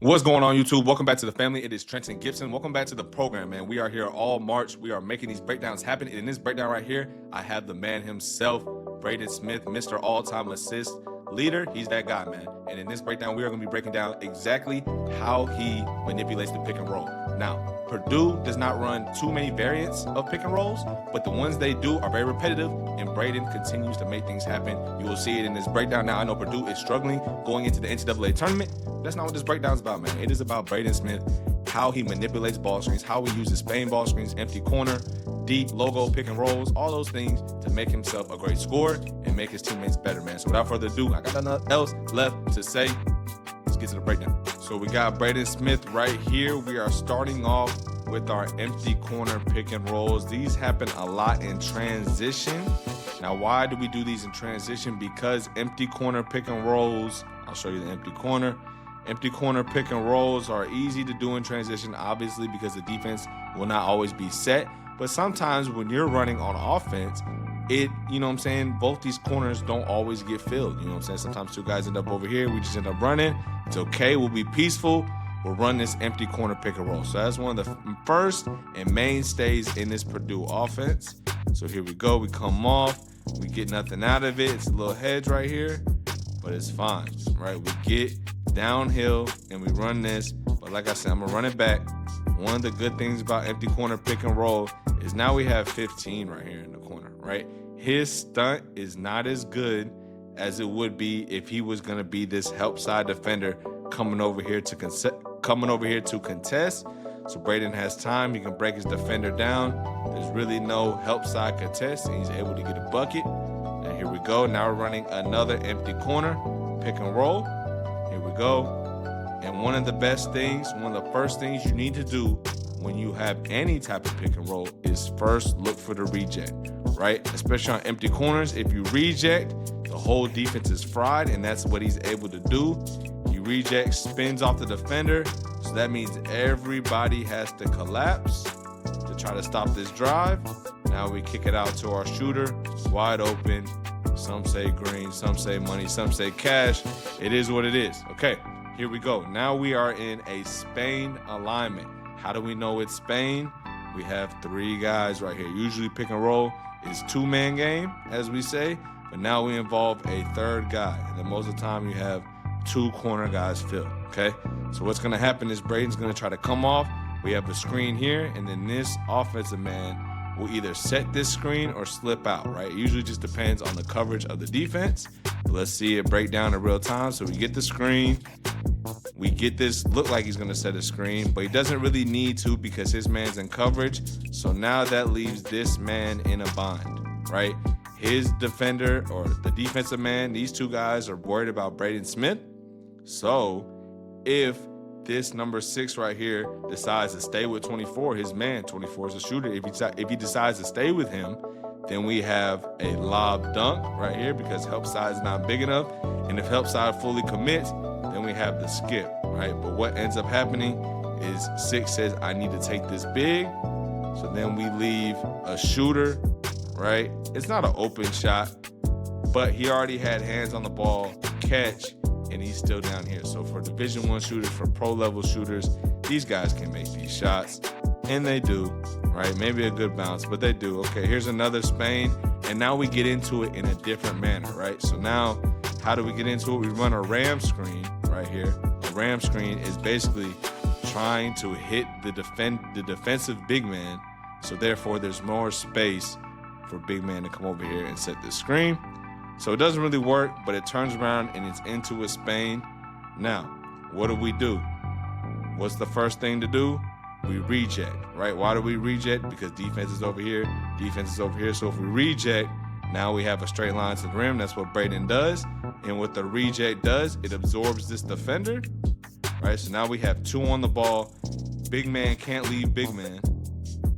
What's going on, YouTube? Welcome back to the family. It is Trenton Gibson. Welcome back to the program, man. We are here all March. We are making these breakdowns happen. And in this breakdown right here, I have the man himself, Braden Smith, Mr. All-Time Assist Leader. He's that guy, man. And in this breakdown, we are going to be breaking down exactly how he manipulates the pick and roll. Now, Purdue does not run too many variants of pick and rolls, but the ones they do are very repetitive, and Braden continues to make things happen. You will see it in this breakdown. Now, I know Purdue is struggling going into the NCAA tournament. That's not what this breakdown is about, man. It is about Braden Smith, how he manipulates ball screens, how he uses Spain ball screens, empty corner, deep logo pick and rolls, all those things to make himself a great scorer and make his teammates better, man. So without further ado, I got nothing else left to say. Let's get to the breakdown. So we got Braden Smith right here. We are starting off with our empty corner pick and rolls. These happen a lot in transition. Now, why do we do these in transition? Because empty corner pick and rolls, I'll show you the empty corner. Empty corner pick and rolls are easy to do in transition, obviously, because the defense will not always be set. But sometimes when you're running on offense, both these corners don't always get filled. You know what I'm saying? Sometimes two guys end up over here. We just end up running. It's okay. We'll be peaceful. We'll run this empty corner pick and roll. So that's one of the first and mainstays in this Purdue offense. So here we go. We come off. We get nothing out of it. It's a little hedge right here, but it's fine, right? We get downhill and we run this. But like I said, I'm going to run it back. One of the good things about empty corner pick and roll is now we have 15 right here in the corner, right? His stunt is not as good as it would be if he was going to be this help side defender coming over here to contest. So Braden has time. He can break his defender down. There's really no help side contest, and he's able to get a bucket. And here we go. Now we're running another empty corner pick and roll. Here we go. And one of the first things you need to do when you have any type of pick and roll is first look for the reject, right? Especially on empty corners. If you reject, the whole defense is fried, and that's what he's able to do. He rejects, spins off the defender, so that means everybody has to collapse to try to stop this drive. Now we kick it out to our shooter, wide open. Some say green, some say money, some say cash. It is what it is. Okay, here we go. Now we are in a Spain alignment. How do we know it's Spain? We have three guys right here. Usually pick and roll is two-man game, as we say, but now we involve a third guy. And then most of the time you have two corner guys filled, okay? So what's gonna happen is Braden's gonna try to come off. We have a screen here, and then this offensive man will either set this screen or slip out, right? It usually just depends on the coverage of the defense. But let's see it break down in real time. So we get the screen. We get this, look like he's gonna set a screen, but he doesn't really need to because his man's in coverage. So now that leaves this man in a bind, right? His defender or the defensive man, these two guys are worried about Braden Smith. So if this number 6 right here decides to stay with 24, his man, 24 is a shooter. If he decides to stay with him, then we have a lob dunk right here because help side is not big enough. And if help side fully commits, then we have the skip, right? But what ends up happening is 6 says, I need to take this big. So then we leave a shooter, right? It's not an open shot, but he already had hands on the ball, catch, and he's still down here. So for Division I shooters, for pro level shooters, these guys can make these shots, and they do, right? Maybe a good bounce, but they do. Okay, here's another Spain, and now we get into it in a different manner, right? So now, how do we get into it? We run a ram screen right here. A ram screen is basically trying to hit the defensive big man, so therefore there's more space for big man to come over here and set this screen. So it doesn't really work, but it turns around and it's into a Spain. Now, what do? What's the first thing to do? We reject, right? Why do we reject? Because defense is over here, defense is over here. So if we reject, now we have a straight line to the rim. That's what Braden does. And what the reject does, it absorbs this defender, right? So now we have 2 on the ball. Big man can't leave big man.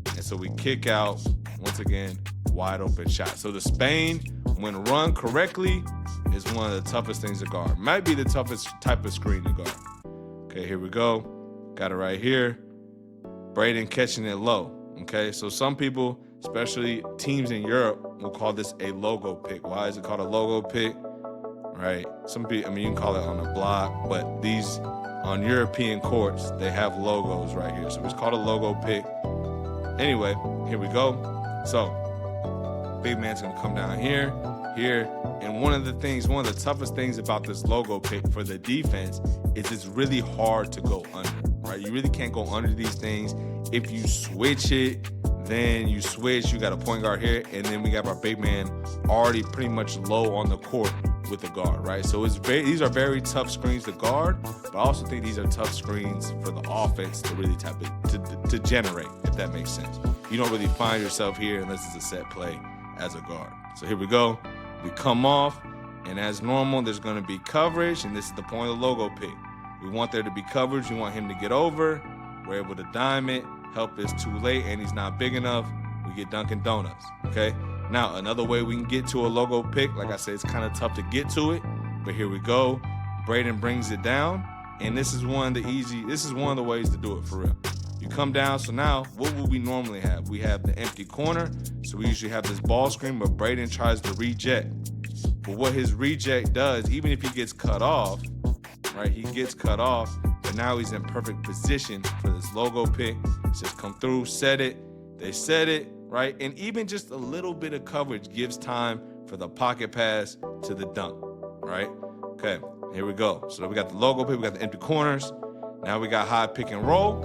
And so we kick out, once again, wide open shot. So the Spain, when run correctly, is one of the toughest things to guard. Might be the toughest type of screen to guard. Okay, here we go. Got it right here. Braden catching it low. Okay, so some people, especially teams in Europe, will call this a logo pick. Why is it called a logo pick? Right? Some people, you can call it on a block, but these on European courts, they have logos right here. So it's called a logo pick. Anyway, here we go. So big man's gonna come down here. And one of the toughest things about this logo pick for the defense is it's really hard to go under, right? You really can't go under these things. If you switch it, then you got a point guard here, and then we got our big man already pretty much low on the court with the guard, right? So these are very tough screens to guard, but I also think these are tough screens for the offense to really to generate, if that makes sense. You don't really find yourself here unless it's a set play as a guard. So here we go. We come off, and as normal, there's going to be coverage, and this is the point of the logo pick. We want there to be coverage. We want him to get over. We're able to dime it. Help is too late, and he's not big enough. We get Dunkin' Donuts, okay? Now, another way we can get to a logo pick, like I said, it's kind of tough to get to it, but here we go. Braden brings it down, and this is one of the ways to do it for real. You come down, so now what would we normally have? We have the empty corner, so we usually have this ball screen, but Braden tries to reject. But what his reject does, even if he gets cut off, right, he gets cut off, but now he's in perfect position for this logo pick. Just come through, set it, they set it, right? And even just a little bit of coverage gives time for the pocket pass to the dunk, right? Okay, here we go. So we got the logo pick, we got the empty corners. Now we got high pick and roll.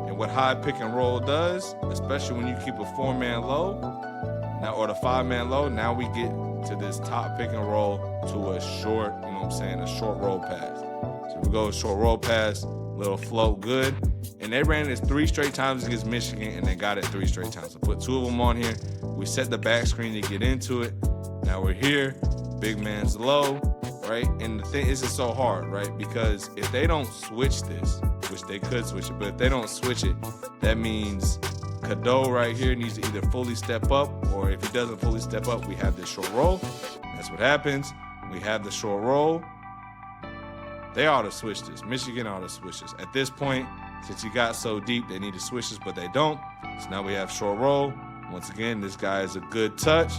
And what high pick and roll does, especially when you keep a 4-man low, now or the 5-man low, now we get to this top pick and roll to a short, a short roll pass. So we go short roll pass, little float, good. And they ran this 3 straight times against Michigan, and they got it 3 straight times. So put 2 of them on here. We set the back screen to get into it. Now we're here, big man's low, right? And the thing is, it's so hard, right? Because if they don't switch this, which they could switch it, but if they don't switch it, that means Cadeau right here needs to either fully step up, or if he doesn't fully step up, we have this short roll. That's what happens. We have the short roll. They ought to switch this. Michigan ought to switch this. At this point, since you got so deep, they need to switch this, but they don't. So now we have short roll. Once again, this guy is a good touch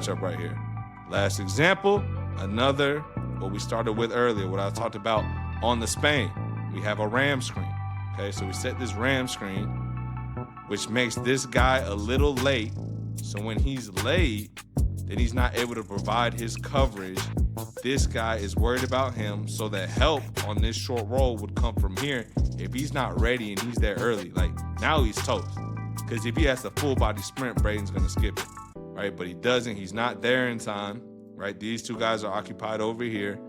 up right here. Last example, another, what we started with earlier, what I talked about on the Spain. We have a ram screen. Okay, so we set this ram screen, which makes this guy a little late. So when he's late, then he's not able to provide his coverage. This guy is worried about him, so the help on this short roll would come from here. If he's not ready and he's there early, like now he's toast. Because if he has a full body sprint, Braden's gonna skip it, right? But he doesn't, he's not there in time, right? These 2 guys are occupied over here.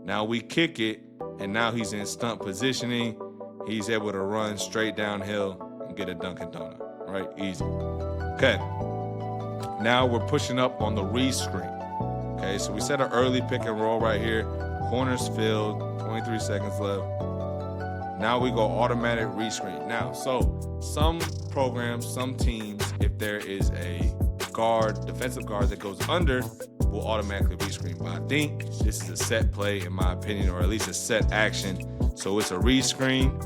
Now we kick it, and now he's in stunt positioning. He's able to run straight downhill and get a Dunkin' Donut, right? Easy. Okay. Now we're pushing up on the re-screen. Okay, so we set an early pick and roll right here. Corners filled, 23 seconds left. Now we go automatic re-screen. Now, so some programs, some teams, if there is a guard, defensive guard that goes under, will automatically re-screen. But I think this is a set play, in my opinion, or at least a set action. So it's a re-screen.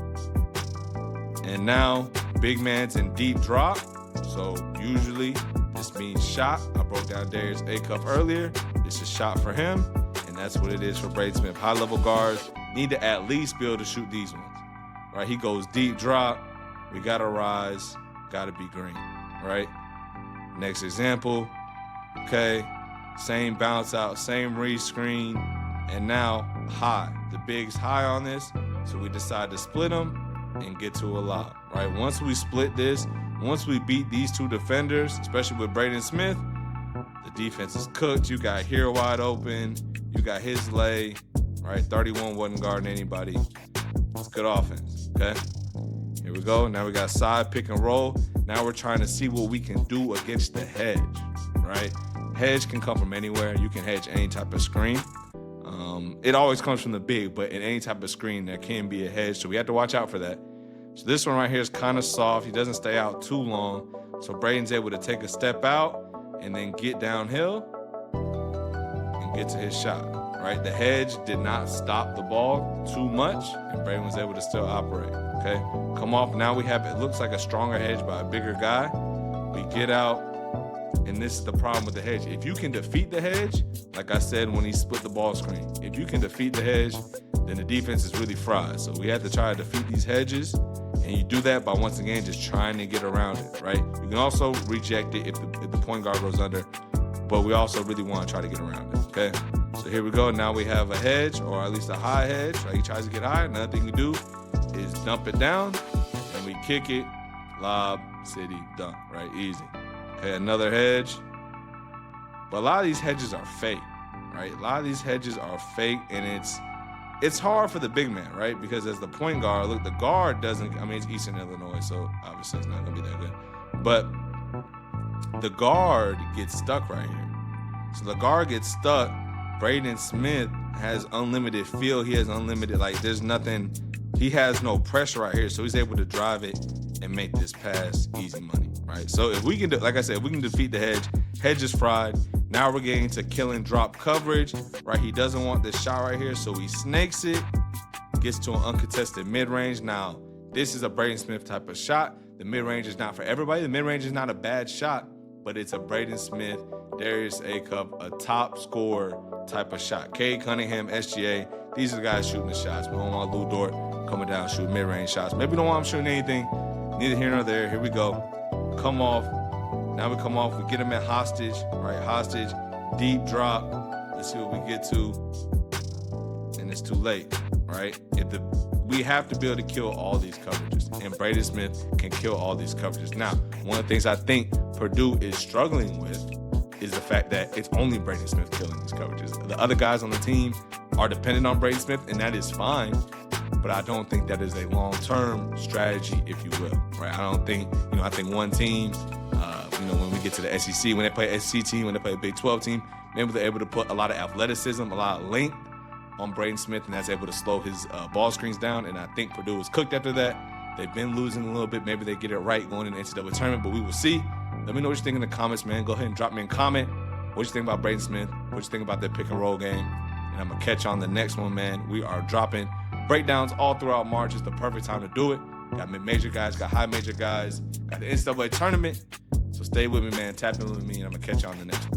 And now big man's in deep drop. So usually this means shot. I broke down Darius A-Cuff earlier. It's a shot for him, and that's what it is for Braden Smith. High-level guards need to at least be able to shoot these ones, right? He goes deep drop. We got to rise. Got to be green, right? Next example. Okay, same bounce out, same re-screen, and now high. The big's high on this, so we decide to split them and get to a lob, right? Once we split this, once we beat these 2 defenders, especially with Braden Smith, the defense is cooked. You got here wide open. You got his lay, right? 31 wasn't guarding anybody. It's good offense, okay? Here we go. Now we got side pick and roll. Now we're trying to see what we can do against the hedge, right? Hedge can come from anywhere. You can hedge any type of screen. It always comes from the big, but in any type of screen, there can be a hedge, so we have to watch out for that. So this one right here is kind of soft. He doesn't stay out too long, so Braden's able to take a step out and then get downhill and get to his shot, right? The hedge did not stop the ball too much, and Braden was able to still operate, okay? Come off, now we have, it looks like a stronger hedge by a bigger guy. We get out, and this is the problem with the hedge. If you can defeat the hedge, like I said when he split the ball screen, if you can defeat the hedge, then the defense is really fried. So we have to try to defeat these hedges, and you do that by, once again, just trying to get around it, right? You can also reject it if the point guard goes under, but we also really want to try to get around it, okay? So here we go. Now we have a hedge, or at least a high hedge, right? He tries to get high. Another thing we do is dump it down, and we kick it, lob, city, dunk, right? Easy. Okay, another hedge. But a lot of these hedges are fake, right? A lot of these hedges are fake, and it's hard for the big man, right? Because as the point guard, look, the guard doesn't, I mean, it's Eastern Illinois, so obviously it's not going to be that good. But the guard gets stuck right here. So the guard gets stuck. Braden Smith has unlimited feel. He has unlimited, like, there's nothing, he has no pressure right here. So he's able to drive it and make this pass easy money, right? So if we can, like I said, if we can defeat the hedge is fried. Now we're getting to kill and drop coverage, right? He doesn't want this shot right here, so he snakes it, gets to an uncontested mid-range. Now, this is a Braden Smith type of shot. The mid-range is not for everybody. The mid-range is not a bad shot, but it's a Braden Smith, Darius Acup, a top scorer type of shot. Cade Cunningham, SGA, these are the guys shooting the shots. We don't want Lou Dort coming down shooting mid-range shots. Maybe we don't want him shooting anything, neither here nor there. Here we go. Come off. Now we come off, we get him at hostage, right? Hostage, deep drop. Let's see what we get to. And it's too late, right? We have to be able to kill all these coverages, and Braden Smith can kill all these coverages. Now, one of the things I think Purdue is struggling with is the fact that it's only Braden Smith killing these coverages. The other guys on the team are dependent on Braden Smith, and that is fine, but I don't think that is a long-term strategy, if you will, right? I don't think, I think one team, when we get to the SEC, when they play SEC team, when they play a Big 12 team, maybe they're able to put a lot of athleticism, a lot of length on Braden Smith, and that's able to slow his ball screens down. And I think Purdue is cooked after that. They've been losing a little bit. Maybe they get it right going into the NCAA tournament, but we will see. Let me know what you think in the comments, man. Go ahead and drop me a comment. What you think about Braden Smith? What you think about that pick and roll game? And I'm going to catch you on the next one, man. We are dropping breakdowns all throughout March. It's the perfect time to do it. Got mid-major guys, got high major guys, got the NCAA tournament. So stay with me, man. Tap in with me, and I'm going to catch you on the next one.